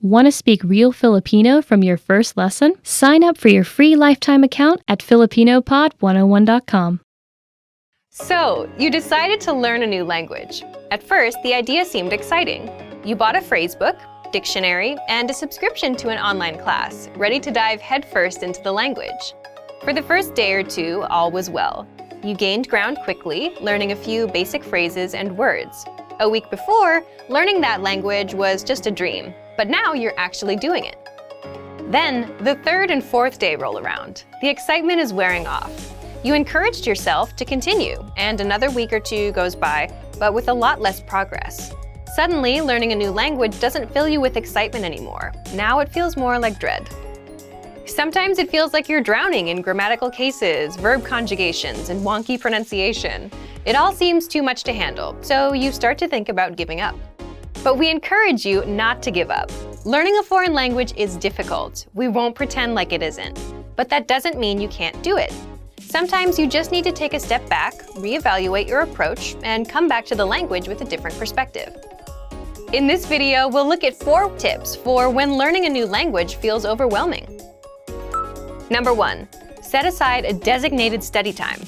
Want to speak real Filipino from your first lesson? Sign up for your free lifetime account at filipinopod101.com. So, you decided to learn a new language. At first, the idea seemed exciting. You bought a phrase book, dictionary, and a subscription to an online class, ready to dive headfirst into the language. For the first day or two, all was well. You gained ground quickly, learning a few basic phrases and words. A week before, learning that language was just a dream, but now you're actually doing it. Then, the third and fourth day roll around. The excitement is wearing off. You encouraged yourself to continue, and another week or two goes by, but with a lot less progress. Suddenly, learning a new language doesn't fill you with excitement anymore. Now it feels more like dread. Sometimes it feels like you're drowning in grammatical cases, verb conjugations, and wonky pronunciation. It all seems too much to handle, so you start to think about giving up. But we encourage you not to give up. Learning a foreign language is difficult. We won't pretend like it isn't. But that doesn't mean you can't do it. Sometimes you just need to take a step back, reevaluate your approach, and come back to the language with a different perspective. In this video, we'll look at 4 tips for when learning a new language feels overwhelming. Number 1. Set aside a designated study time.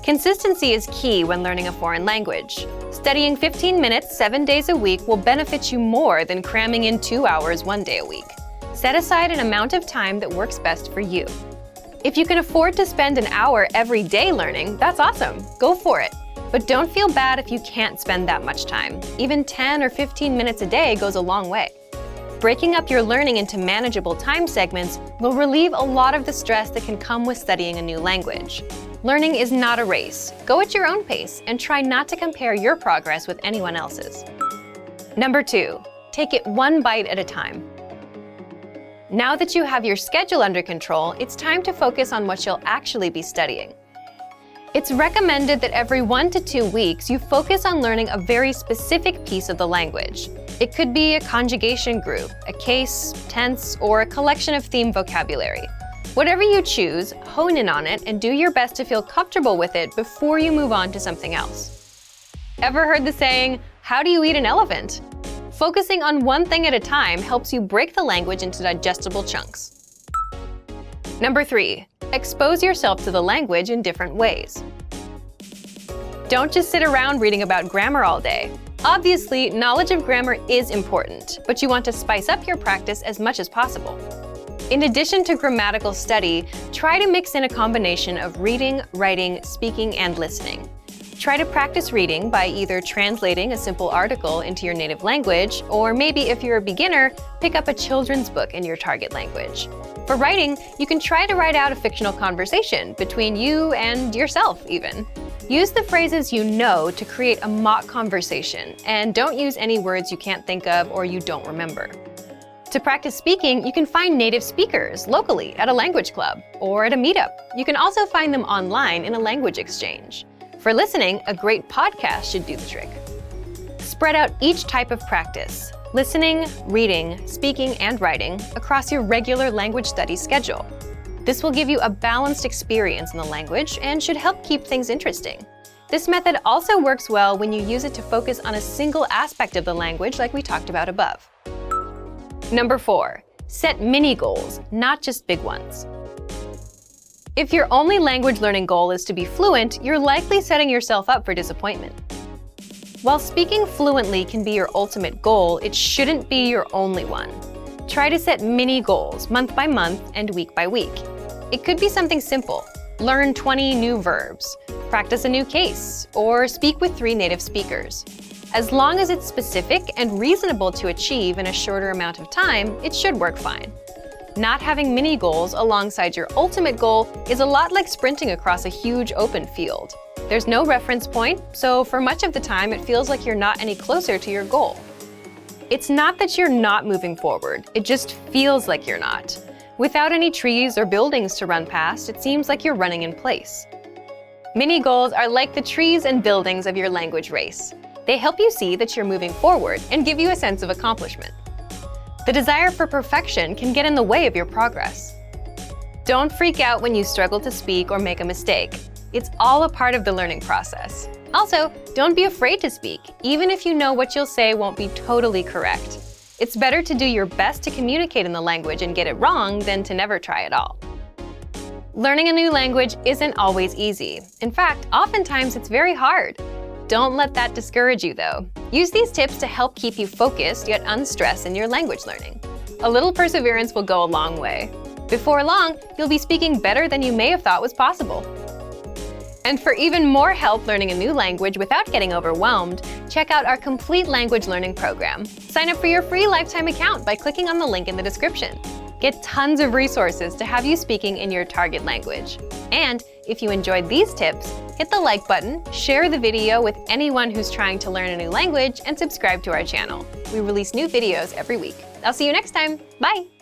Consistency is key when learning a foreign language. Studying 15 minutes 7 days a week will benefit you more than cramming in 2 hours 1 day a week. Set aside an amount of time that works best for you. If you can afford to spend an hour every day learning, that's awesome. Go for it. But don't feel bad if you can't spend that much time. Even 10 or 15 minutes a day goes a long way. Breaking up your learning into manageable time segments will relieve a lot of the stress that can come with studying a new language. Learning is not a race. Go at your own pace and try not to compare your progress with anyone else's. Number 2, take it one bite at a time. Now that you have your schedule under control, it's time to focus on what you'll actually be studying. It's recommended that every 1 to 2 weeks you focus on learning a very specific piece of the language. It could be a conjugation group, a case, tense, or a collection of theme vocabulary. Whatever you choose, hone in on it and do your best to feel comfortable with it before you move on to something else. Ever heard the saying, "How do you eat an elephant?" Focusing on one thing at a time helps you break the language into digestible chunks. Number 3, expose yourself to the language in different ways. Don't just sit around reading about grammar all day. Obviously, knowledge of grammar is important, but you want to spice up your practice as much as possible. In addition to grammatical study, try to mix in a combination of reading, writing, speaking, and listening. Try to practice reading by either translating a simple article into your native language, or maybe if you're a beginner, pick up a children's book in your target language. For writing, you can try to write out a fictional conversation between you and yourself even. Use the phrases you know to create a mock conversation, and don't use any words you can't think of or you don't remember. To practice speaking, you can find native speakers locally at a language club or at a meetup. You can also find them online in a language exchange. For listening, a great podcast should do the trick. Spread out each type of practice, listening, reading, speaking, and writing, across your regular language study schedule. This will give you a balanced experience in the language and should help keep things interesting. This method also works well when you use it to focus on a single aspect of the language like we talked about above. Number 4, set mini goals, not just big ones. If your only language learning goal is to be fluent, you're likely setting yourself up for disappointment. While speaking fluently can be your ultimate goal, it shouldn't be your only one. Try to set mini goals, month by month and week by week. It could be something simple. Learn 20 new verbs, practice a new case, or speak with 3 native speakers. As long as it's specific and reasonable to achieve in a shorter amount of time, it should work fine. Not having mini goals alongside your ultimate goal is a lot like sprinting across a huge open field. There's no reference point, so for much of the time it feels like you're not any closer to your goal. It's not that you're not moving forward, it just feels like you're not. Without any trees or buildings to run past, it seems like you're running in place. Mini goals are like the trees and buildings of your language race. They help you see that you're moving forward and give you a sense of accomplishment. The desire for perfection can get in the way of your progress. Don't freak out when you struggle to speak or make a mistake. It's all a part of the learning process. Also, don't be afraid to speak, even if you know what you'll say won't be totally correct. It's better to do your best to communicate in the language and get it wrong than to never try at all. Learning a new language isn't always easy. In fact, oftentimes it's very hard. Don't let that discourage you, though. Use these tips to help keep you focused yet unstressed in your language learning. A little perseverance will go a long way. Before long, you'll be speaking better than you may have thought was possible. And for even more help learning a new language without getting overwhelmed, check out our complete language learning program. Sign up for your free lifetime account by clicking on the link in the description. Get tons of resources to have you speaking in your target language. And if you enjoyed these tips, hit the like button, share the video with anyone who's trying to learn a new language, and subscribe to our channel. We release new videos every week. I'll see you next time. Bye!